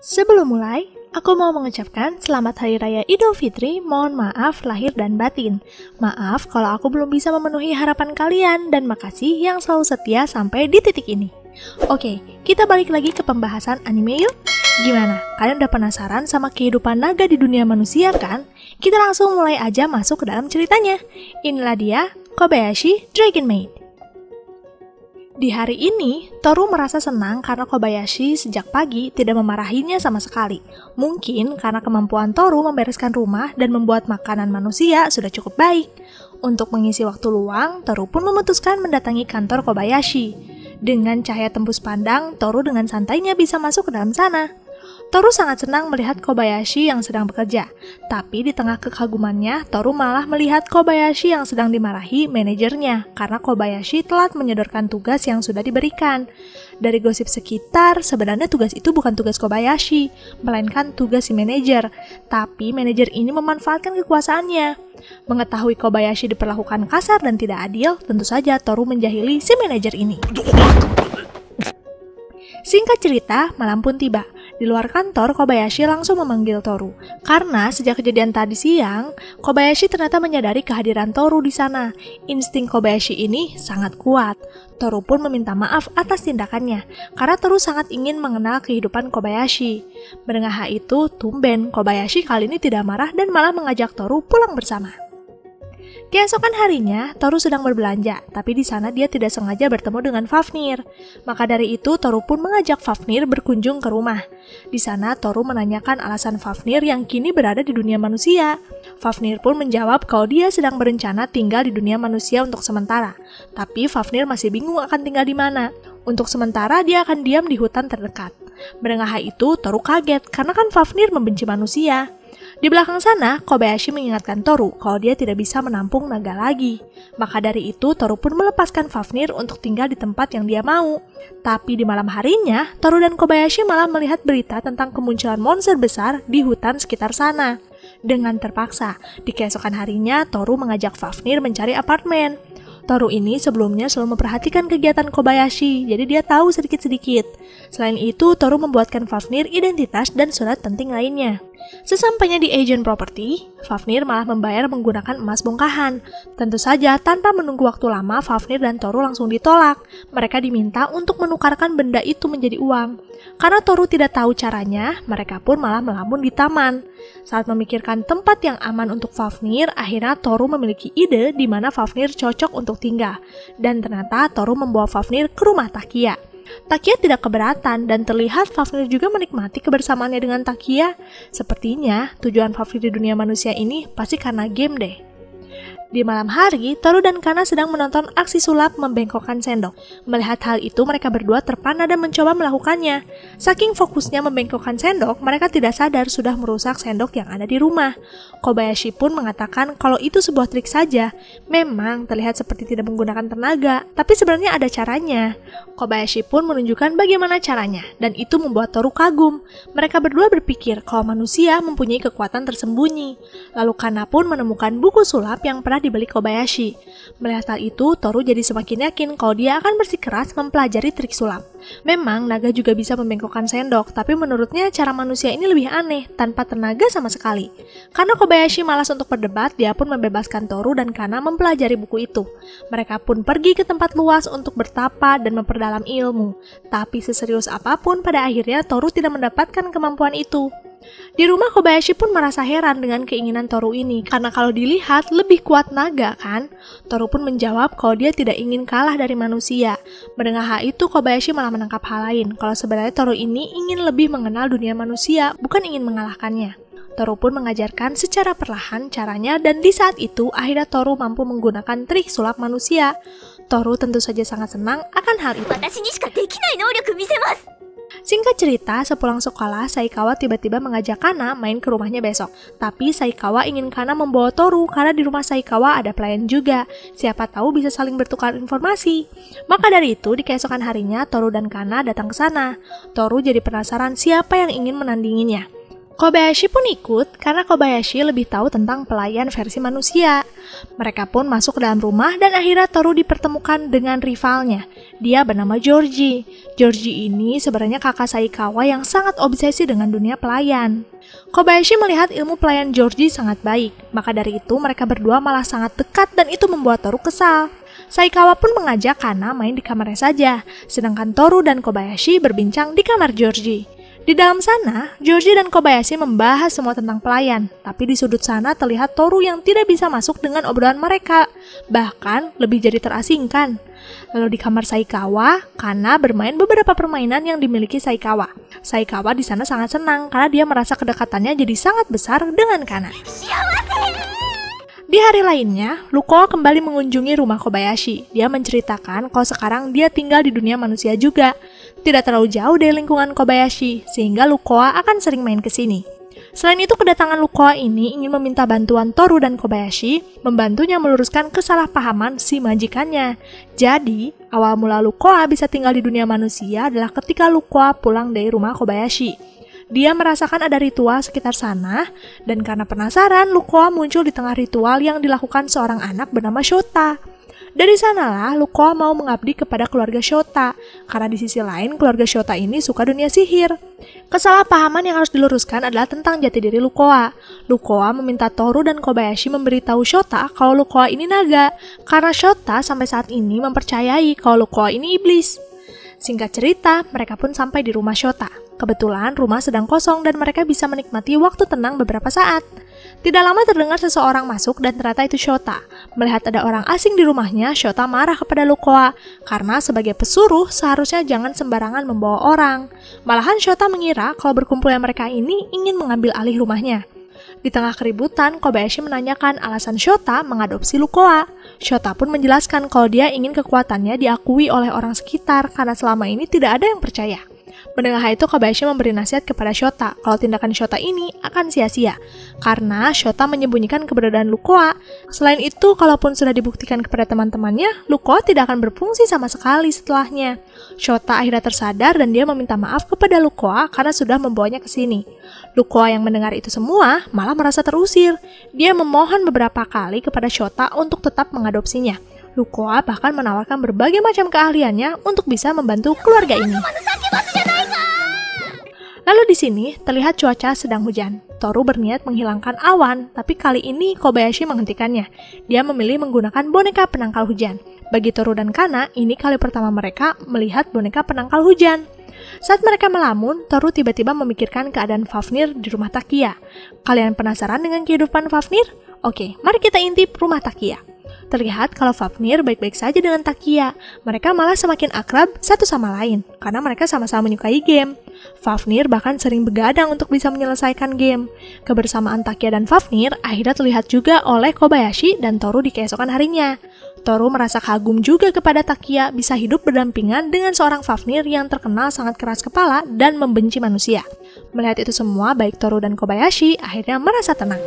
Sebelum mulai, aku mau mengucapkan selamat Hari Raya Idul Fitri, mohon maaf lahir dan batin. Maaf kalau aku belum bisa memenuhi harapan kalian dan makasih yang selalu setia sampai di titik ini. Oke, kita balik lagi ke pembahasan anime yuk. Gimana? Kalian udah penasaran sama kehidupan naga di dunia manusia kan? Kita langsung mulai aja masuk ke dalam ceritanya. Inilah dia, Kobayashi Dragon Maid. Di hari ini, Toru merasa senang karena Kobayashi sejak pagi tidak memarahinya sama sekali. Mungkin karena kemampuan Toru membereskan rumah dan membuat makanan manusia sudah cukup baik. Untuk mengisi waktu luang, Toru pun memutuskan mendatangi kantor Kobayashi. Dengan cahaya tembus pandang, Toru dengan santainya bisa masuk ke dalam sana. Toru sangat senang melihat Kobayashi yang sedang bekerja, tapi di tengah kekagumannya, Toru malah melihat Kobayashi yang sedang dimarahi manajernya karena Kobayashi telat menyodorkan tugas yang sudah diberikan. Dari gosip sekitar, sebenarnya tugas itu bukan tugas Kobayashi, melainkan tugas si manajer, tapi manajer ini memanfaatkan kekuasaannya. Mengetahui Kobayashi diperlakukan kasar dan tidak adil, tentu saja Toru menjahili si manajer ini. Singkat cerita, malam pun tiba. Di luar kantor, Kobayashi langsung memanggil Toru. Karena sejak kejadian tadi siang, Kobayashi ternyata menyadari kehadiran Toru di sana. Insting Kobayashi ini sangat kuat. Toru pun meminta maaf atas tindakannya, karena Toru sangat ingin mengenal kehidupan Kobayashi. Mendengar hal itu, tumben Kobayashi kali ini tidak marah dan malah mengajak Toru pulang bersama. Keesokan harinya, Toru sedang berbelanja, tapi di sana dia tidak sengaja bertemu dengan Fafnir. Maka dari itu, Toru pun mengajak Fafnir berkunjung ke rumah. Di sana, Toru menanyakan alasan Fafnir yang kini berada di dunia manusia. Fafnir pun menjawab kalau dia sedang berencana tinggal di dunia manusia untuk sementara. Tapi Fafnir masih bingung akan tinggal di mana. Untuk sementara, dia akan diam di hutan terdekat. Mendengar hal itu, Toru kaget karena kan Fafnir membenci manusia. Di belakang sana, Kobayashi mengingatkan Toru kalau dia tidak bisa menampung naga lagi. Maka dari itu, Toru pun melepaskan Fafnir untuk tinggal di tempat yang dia mau. Tapi di malam harinya, Toru dan Kobayashi malah melihat berita tentang kemunculan monster besar di hutan sekitar sana. Dengan terpaksa, di keesokan harinya, Toru mengajak Fafnir mencari apartemen. Toru ini sebelumnya selalu memperhatikan kegiatan Kobayashi, jadi dia tahu sedikit-sedikit. Selain itu, Toru membuatkan Fafnir identitas dan surat penting lainnya. Sesampainya di agent property, Fafnir malah membayar menggunakan emas bongkahan. Tentu saja, tanpa menunggu waktu lama, Fafnir dan Toru langsung ditolak. Mereka diminta untuk menukarkan benda itu menjadi uang. Karena Toru tidak tahu caranya, mereka pun malah melamun di taman. Saat memikirkan tempat yang aman untuk Fafnir, akhirnya Toru memiliki ide di mana Fafnir cocok untuk tinggal. Dan ternyata Toru membawa Fafnir ke rumah Takia. Takia tidak keberatan dan terlihat Fafnir juga menikmati kebersamaannya dengan Takia. Sepertinya tujuan Fafnir di dunia manusia ini pasti karena game deh. Di malam hari, Toru dan Kana sedang menonton aksi sulap membengkokkan sendok. Melihat hal itu, mereka berdua terpana dan mencoba melakukannya. Saking fokusnya membengkokkan sendok, mereka tidak sadar sudah merusak sendok yang ada di rumah. Kobayashi pun mengatakan kalau itu sebuah trik saja. Memang terlihat seperti tidak menggunakan tenaga, tapi sebenarnya ada caranya. Kobayashi pun menunjukkan bagaimana caranya, dan itu membuat Toru kagum. Mereka berdua berpikir kalau manusia mempunyai kekuatan tersembunyi. Lalu Kana pun menemukan buku sulap yang pernah dibeli Kobayashi. Melihat hal itu, Toru jadi semakin yakin kalau dia akan bersikeras mempelajari trik sulap. Memang naga juga bisa membengkokkan sendok, tapi menurutnya cara manusia ini lebih aneh, tanpa tenaga sama sekali. Karena Kobayashi malas untuk berdebat, dia pun membebaskan Toru dan Kana mempelajari buku itu. Mereka pun pergi ke tempat luas untuk bertapa dan memperdalam ilmu. Tapi seserius apapun, pada akhirnya Toru tidak mendapatkan kemampuan itu. Di rumah, Kobayashi pun merasa heran dengan keinginan Toru ini, karena kalau dilihat lebih kuat naga kan? Toru pun menjawab kalau dia tidak ingin kalah dari manusia. Mendengar hal itu, Kobayashi malah menangkap hal lain, kalau sebenarnya Toru ini ingin lebih mengenal dunia manusia, bukan ingin mengalahkannya. Toru pun mengajarkan secara perlahan caranya, dan di saat itu, akhirnya Toru mampu menggunakan trik sulap manusia. Toru tentu saja sangat senang akan hal itu. Singkat cerita, sepulang sekolah, Saikawa tiba-tiba mengajak Kana main ke rumahnya besok. Tapi Saikawa ingin Kana membawa Toru karena di rumah Saikawa ada pelayan juga. Siapa tahu bisa saling bertukar informasi. Maka dari itu, di keesokan harinya, Toru dan Kana datang ke sana. Toru jadi penasaran siapa yang ingin menandinginya. Kobayashi pun ikut karena Kobayashi lebih tahu tentang pelayan versi manusia. Mereka pun masuk ke dalam rumah dan akhirnya Toru dipertemukan dengan rivalnya. Dia bernama Georgie. Georgie ini sebenarnya kakak Saikawa yang sangat obsesi dengan dunia pelayan. Kobayashi melihat ilmu pelayan Georgie sangat baik, maka dari itu mereka berdua malah sangat dekat dan itu membuat Toru kesal. Saikawa pun mengajak Kana main di kamarnya saja, sedangkan Toru dan Kobayashi berbincang di kamar Georgie. Di dalam sana, Georgie dan Kobayashi membahas semua tentang pelayan, tapi di sudut sana terlihat Toru yang tidak bisa masuk dengan obrolan mereka, bahkan lebih jadi terasingkan. Lalu di kamar Saikawa, Kana bermain beberapa permainan yang dimiliki Saikawa. Saikawa di sana sangat senang karena dia merasa kedekatannya jadi sangat besar dengan Kana. Di hari lainnya, Lukoa kembali mengunjungi rumah Kobayashi. Dia menceritakan kalau sekarang dia tinggal di dunia manusia juga. Tidak terlalu jauh dari lingkungan Kobayashi, sehingga Lukoa akan sering main ke sini. Selain itu, kedatangan Lukoa ini ingin meminta bantuan Toru dan Kobayashi, membantunya meluruskan kesalahpahaman si majikannya. Jadi, awal mula Lukoa bisa tinggal di dunia manusia adalah ketika Lukoa pulang dari rumah Kobayashi. Dia merasakan ada ritual sekitar sana, dan karena penasaran, Lukoa muncul di tengah ritual yang dilakukan seorang anak bernama Shota. Dari sanalah, Lukoa mau mengabdi kepada keluarga Shota, karena di sisi lain keluarga Shota ini suka dunia sihir. Kesalahpahaman yang harus diluruskan adalah tentang jati diri Lukoa. Lukoa meminta Toru dan Kobayashi memberitahu Shota kalau Lukoa ini naga, karena Shota sampai saat ini mempercayai kalau Lukoa ini iblis. Singkat cerita, mereka pun sampai di rumah Shota. Kebetulan rumah sedang kosong dan mereka bisa menikmati waktu tenang beberapa saat. Tidak lama terdengar seseorang masuk dan ternyata itu Shota. Melihat ada orang asing di rumahnya, Shota marah kepada Lukoa karena sebagai pesuruh seharusnya jangan sembarangan membawa orang. Malahan Shota mengira kalau berkumpulnya mereka ini ingin mengambil alih rumahnya. Di tengah keributan, Kobayashi menanyakan alasan Shota mengadopsi Lukoa. Shota pun menjelaskan kalau dia ingin kekuatannya diakui oleh orang sekitar karena selama ini tidak ada yang percaya. Mendengar hal itu, Kobayashi memberi nasihat kepada Shota kalau tindakan Shota ini akan sia-sia karena Shota menyembunyikan keberadaan Lukoa. Selain itu, kalaupun sudah dibuktikan kepada teman-temannya, Lukoa tidak akan berfungsi sama sekali setelahnya. Shota akhirnya tersadar dan dia meminta maaf kepada Lukoa karena sudah membawanya ke sini. Lukoa yang mendengar itu semua malah merasa terusir. Dia memohon beberapa kali kepada Shota untuk tetap mengadopsinya. Lukoa bahkan menawarkan berbagai macam keahliannya untuk bisa membantu keluarga ini. Lalu di sini terlihat cuaca sedang hujan. Toru berniat menghilangkan awan, tapi kali ini Kobayashi menghentikannya. Dia memilih menggunakan boneka penangkal hujan. Bagi Toru dan Kana, ini kali pertama mereka melihat boneka penangkal hujan. Saat mereka melamun, Toru tiba-tiba memikirkan keadaan Fafnir di rumah Takia. Kalian penasaran dengan kehidupan Fafnir? Oke, mari kita intip rumah Takia. Terlihat kalau Fafnir baik-baik saja dengan Takia. Mereka malah semakin akrab satu sama lain, karena mereka sama-sama menyukai game. Fafnir bahkan sering begadang untuk bisa menyelesaikan game. Kebersamaan Takia dan Fafnir akhirnya terlihat juga oleh Kobayashi dan Toru di keesokan harinya. Toru merasa kagum juga kepada Takia bisa hidup berdampingan dengan seorang Fafnir yang terkenal sangat keras kepala dan membenci manusia. Melihat itu semua, baik Toru dan Kobayashi akhirnya merasa tenang.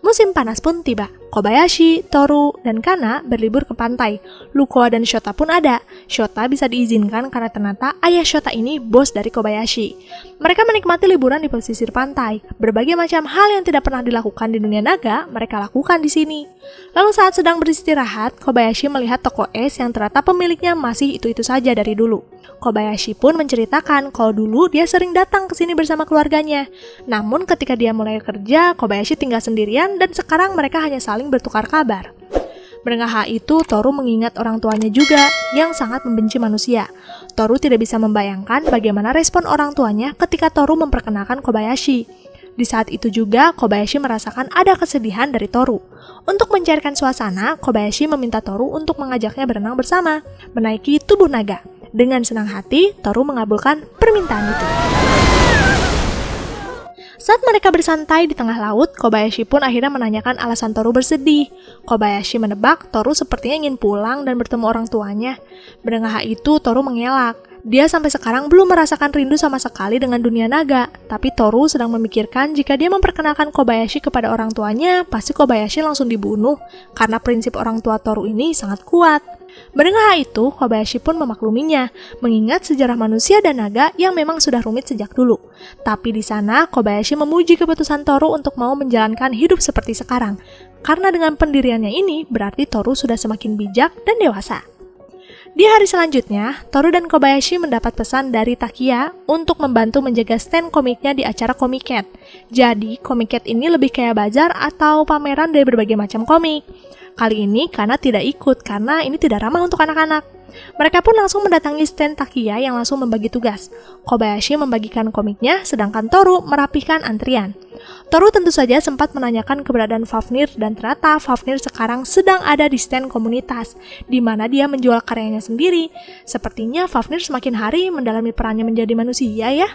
Musim panas pun tiba. Kobayashi, Toru, dan Kana berlibur ke pantai. Lukoa dan Shota pun ada. Shota bisa diizinkan karena ternyata ayah Shota ini bos dari Kobayashi. Mereka menikmati liburan di pesisir pantai. Berbagai macam hal yang tidak pernah dilakukan di dunia naga, mereka lakukan di sini. Lalu saat sedang beristirahat, Kobayashi melihat toko es yang ternyata pemiliknya masih itu-itu saja dari dulu. Kobayashi pun menceritakan kalau dulu dia sering datang ke sini bersama keluarganya. Namun ketika dia mulai kerja, Kobayashi tinggal sendirian dan sekarang mereka hanya saling bertukar kabar. Mendengar hal itu, Toru mengingat orang tuanya juga yang sangat membenci manusia. Toru tidak bisa membayangkan bagaimana respon orang tuanya ketika Toru memperkenalkan Kobayashi. Di saat itu juga, Kobayashi merasakan ada kesedihan dari Toru. Untuk mencairkan suasana, Kobayashi meminta Toru untuk mengajaknya berenang bersama, menaiki tubuh naga. Dengan senang hati, Toru mengabulkan permintaan itu. Saat mereka bersantai di tengah laut, Kobayashi pun akhirnya menanyakan alasan Toru bersedih. Kobayashi menebak Toru sepertinya ingin pulang dan bertemu orang tuanya. Mendengar hal itu, Toru mengelak. Dia sampai sekarang belum merasakan rindu sama sekali dengan dunia naga. Tapi Toru sedang memikirkan jika dia memperkenalkan Kobayashi kepada orang tuanya, pasti Kobayashi langsung dibunuh, karena prinsip orang tua Toru ini sangat kuat. Mendengar hal itu, Kobayashi pun memakluminya, mengingat sejarah manusia dan naga yang memang sudah rumit sejak dulu. Tapi di sana, Kobayashi memuji keputusan Toru untuk mau menjalankan hidup seperti sekarang. Karena dengan pendiriannya ini, berarti Toru sudah semakin bijak dan dewasa. Di hari selanjutnya, Toru dan Kobayashi mendapat pesan dari Takiya untuk membantu menjaga stand komiknya di acara Comiket. Jadi, Comiket ini lebih kayak bazar atau pameran dari berbagai macam komik. Kali ini Kana tidak ikut karena ini tidak ramah untuk anak-anak. Mereka pun langsung mendatangi stand Takiya yang langsung membagi tugas. Kobayashi membagikan komiknya, sedangkan Toru merapihkan antrian. Toru tentu saja sempat menanyakan keberadaan Fafnir dan ternyata Fafnir sekarang sedang ada di stand komunitas, di mana dia menjual karyanya sendiri. Sepertinya Fafnir semakin hari mendalami perannya menjadi manusia ya.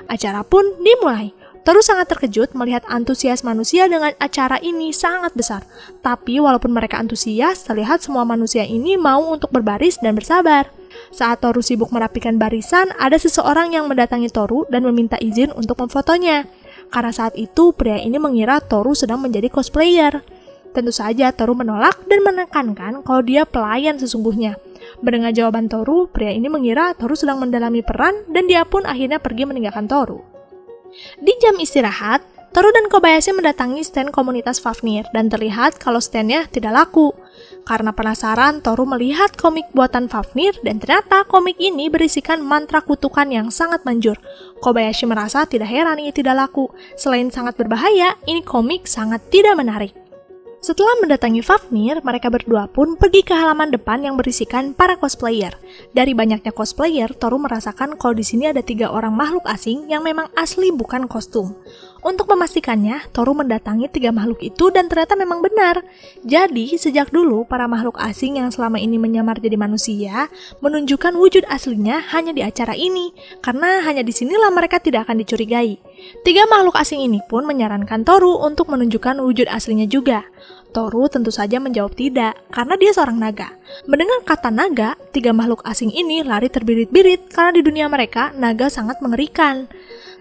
Acara pun dimulai. Toru sangat terkejut melihat antusias manusia dengan acara ini sangat besar. Tapi walaupun mereka antusias, terlihat semua manusia ini mau untuk berbaris dan bersabar. Saat Toru sibuk merapikan barisan, ada seseorang yang mendatangi Toru dan meminta izin untuk memfotonya. Karena saat itu pria ini mengira Toru sedang menjadi cosplayer. Tentu saja Toru menolak dan menekankan kalau dia pelayan sesungguhnya. Mendengar jawaban Toru, pria ini mengira Toru sedang mendalami peran dan dia pun akhirnya pergi meninggalkan Toru. Di jam istirahat, Toru dan Kobayashi mendatangi stand komunitas Fafnir dan terlihat kalau standnya tidak laku. Karena penasaran, Toru melihat komik buatan Fafnir dan ternyata komik ini berisikan mantra kutukan yang sangat manjur. Kobayashi merasa tidak heran ini tidak laku. Selain sangat berbahaya, ini komik sangat tidak menarik. Setelah mendatangi Fafnir, mereka berdua pun pergi ke halaman depan yang berisikan para cosplayer. Dari banyaknya cosplayer, Toru merasakan kalau di sini ada 3 orang makhluk asing yang memang asli bukan kostum. Untuk memastikannya, Toru mendatangi 3 makhluk itu dan ternyata memang benar. Jadi, sejak dulu para makhluk asing yang selama ini menyamar jadi manusia menunjukkan wujud aslinya hanya di acara ini, karena hanya di sinilah mereka tidak akan dicurigai. 3 makhluk asing ini pun menyarankan Toru untuk menunjukkan wujud aslinya juga. Toru tentu saja menjawab tidak, karena dia seorang naga. Mendengar kata naga, 3 makhluk asing ini lari terbirit-birit karena di dunia mereka, naga sangat mengerikan.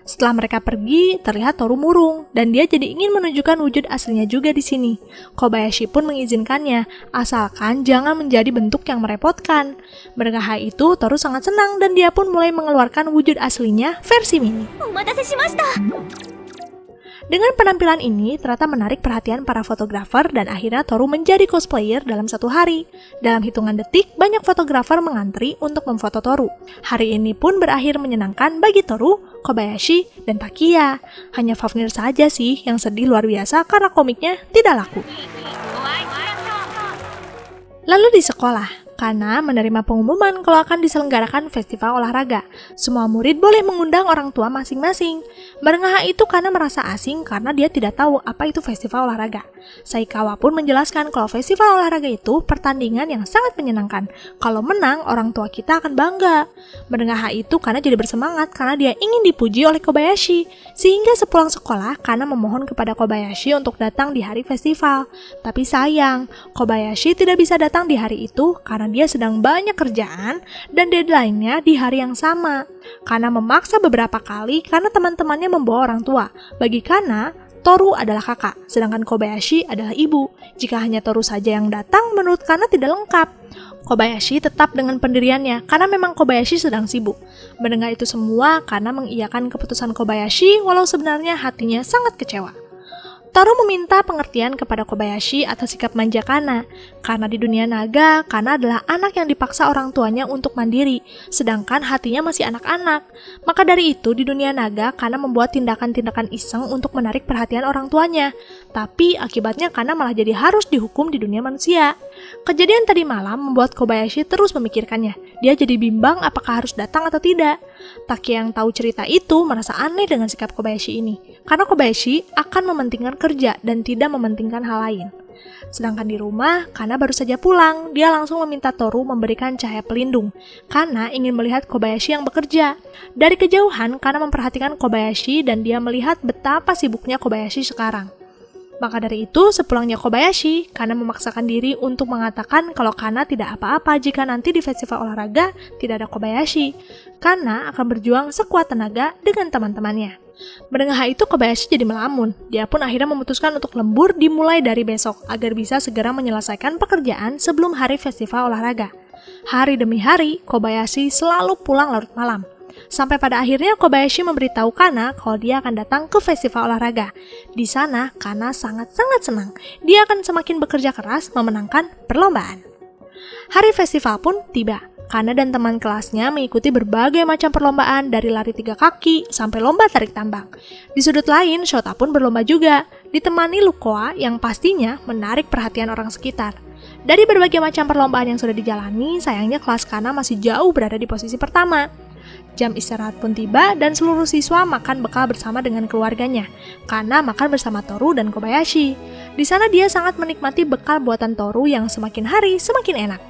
Setelah mereka pergi, terlihat Toru murung, dan dia jadi ingin menunjukkan wujud aslinya juga di sini. Kobayashi pun mengizinkannya, asalkan jangan menjadi bentuk yang merepotkan. Mendengar hal itu, Toru sangat senang dan dia pun mulai mengeluarkan wujud aslinya versi mini. Dengan penampilan ini, ternyata menarik perhatian para fotografer dan akhirnya Toru menjadi cosplayer dalam 1 hari. Dalam hitungan detik, banyak fotografer mengantri untuk memfoto Toru. Hari ini pun berakhir menyenangkan bagi Toru, Kobayashi, dan Takiya. Hanya Fafnir saja sih yang sedih luar biasa karena komiknya tidak laku. Lalu di sekolah, Kana menerima pengumuman kalau akan diselenggarakan festival olahraga. Semua murid boleh mengundang orang tua masing-masing. Mendengar hal itu Kana merasa asing karena dia tidak tahu apa itu festival olahraga. Saikawa pun menjelaskan kalau festival olahraga itu pertandingan yang sangat menyenangkan. Kalau menang, orang tua kita akan bangga. Mendengar hal itu Kana jadi bersemangat karena dia ingin dipuji oleh Kobayashi. Sehingga sepulang sekolah, Kana memohon kepada Kobayashi untuk datang di hari festival. Tapi sayang, Kobayashi tidak bisa datang di hari itu karena dia sedang banyak kerjaan dan deadline-nya di hari yang sama. Kana memaksa beberapa kali karena teman-temannya membawa orang tua. Bagi Kana, Toru adalah kakak, sedangkan Kobayashi adalah ibu. Jika hanya Toru saja yang datang, menurut Kana tidak lengkap. Kobayashi tetap dengan pendiriannya karena memang Kobayashi sedang sibuk. Mendengar itu semua, Kana mengiyakan keputusan Kobayashi walau sebenarnya hatinya sangat kecewa. Toru meminta pengertian kepada Kobayashi atas sikap manja Kana. Karena di dunia naga, Kana adalah anak yang dipaksa orang tuanya untuk mandiri, sedangkan hatinya masih anak-anak. Maka dari itu, di dunia naga, Kana membuat tindakan-tindakan iseng untuk menarik perhatian orang tuanya. Tapi akibatnya Kana malah jadi harus dihukum di dunia manusia. Kejadian tadi malam membuat Kobayashi terus memikirkannya. Dia jadi bimbang apakah harus datang atau tidak. Takiya yang tahu cerita itu merasa aneh dengan sikap Kobayashi ini, karena Kobayashi akan mementingkan kerja dan tidak mementingkan hal lain. Sedangkan di rumah, Kana baru saja pulang, dia langsung meminta Toru memberikan cahaya pelindung. Kana ingin melihat Kobayashi yang bekerja. Dari kejauhan, Kana memperhatikan Kobayashi dan dia melihat betapa sibuknya Kobayashi sekarang. Maka dari itu, sepulangnya Kobayashi, Kana memaksakan diri untuk mengatakan kalau Kana tidak apa-apa jika nanti di festival olahraga tidak ada Kobayashi. Kana akan berjuang sekuat tenaga dengan teman-temannya. Mendengar hal itu, Kobayashi jadi melamun. Dia pun akhirnya memutuskan untuk lembur dimulai dari besok agar bisa segera menyelesaikan pekerjaan sebelum hari festival olahraga. Hari demi hari, Kobayashi selalu pulang larut malam. Sampai pada akhirnya Kobayashi memberitahu Kana kalau dia akan datang ke festival olahraga. Di sana, Kana sangat-sangat senang. Dia akan semakin bekerja keras memenangkan perlombaan. Hari festival pun tiba. Kana dan teman kelasnya mengikuti berbagai macam perlombaan dari lari 3 kaki sampai lomba tarik tambang. Di sudut lain, Shota pun berlomba juga, ditemani Lukoa yang pastinya menarik perhatian orang sekitar. Dari berbagai macam perlombaan yang sudah dijalani, sayangnya kelas Kana masih jauh berada di posisi pertama. Jam istirahat pun tiba dan seluruh siswa makan bekal bersama dengan keluarganya. Kana makan bersama Toru dan Kobayashi. Di sana dia sangat menikmati bekal buatan Toru yang semakin hari semakin enak.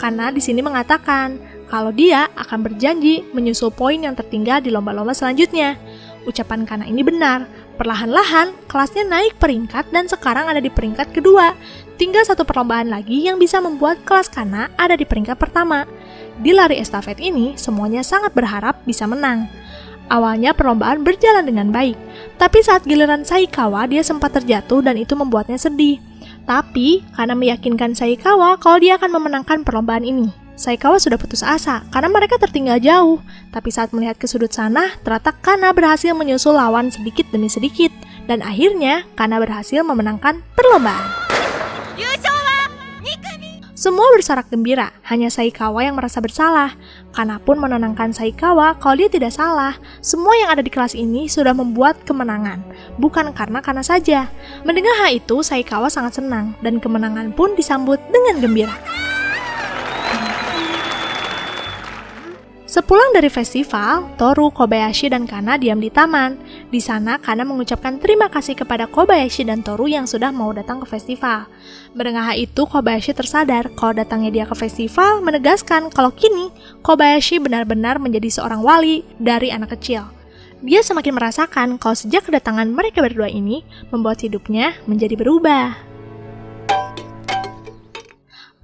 Kana di sini mengatakan kalau dia akan berjanji menyusul poin yang tertinggal di lomba-lomba selanjutnya. Ucapan Kana ini benar. Perlahan-lahan, kelasnya naik peringkat dan sekarang ada di peringkat kedua. Tinggal satu perlombaan lagi yang bisa membuat kelas Kana ada di peringkat pertama. Di lari estafet ini, semuanya sangat berharap bisa menang. Awalnya perlombaan berjalan dengan baik, tapi saat giliran Saikawa dia sempat terjatuh dan itu membuatnya sedih. Tapi, Kana meyakinkan Saikawa kalau dia akan memenangkan perlombaan ini. Saikawa sudah putus asa karena mereka tertinggal jauh. Tapi saat melihat ke sudut sana, ternyata Kana berhasil menyusul lawan sedikit demi sedikit. Dan akhirnya, Kana berhasil memenangkan perlombaan. Semua bersorak gembira, hanya Saikawa yang merasa bersalah. Kana pun menenangkan Saikawa kalau dia tidak salah. Semua yang ada di kelas ini sudah membuat kemenangan, bukan karena Kana saja. Mendengar hal itu, Saikawa sangat senang, dan kemenangan pun disambut dengan gembira. Sepulang dari festival, Toru, Kobayashi, dan Kana diam di taman. Di sana, Kana mengucapkan terima kasih kepada Kobayashi dan Toru yang sudah mau datang ke festival. Mendengar hal itu, Kobayashi tersadar kalau datangnya dia ke festival menegaskan kalau kini Kobayashi benar-benar menjadi seorang wali dari anak kecil. Dia semakin merasakan kalau sejak kedatangan mereka berdua ini membuat hidupnya menjadi berubah.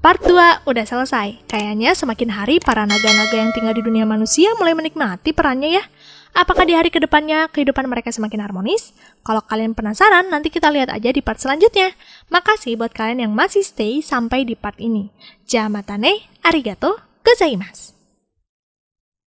Part 2 udah selesai. Kayaknya semakin hari para naga-naga yang tinggal di dunia manusia mulai menikmati perannya ya. Apakah di hari kedepannya kehidupan mereka semakin harmonis? Kalau kalian penasaran, nanti kita lihat aja di part selanjutnya. Makasih buat kalian yang masih stay sampai di part ini. Jamatane, arigato gozaimasu.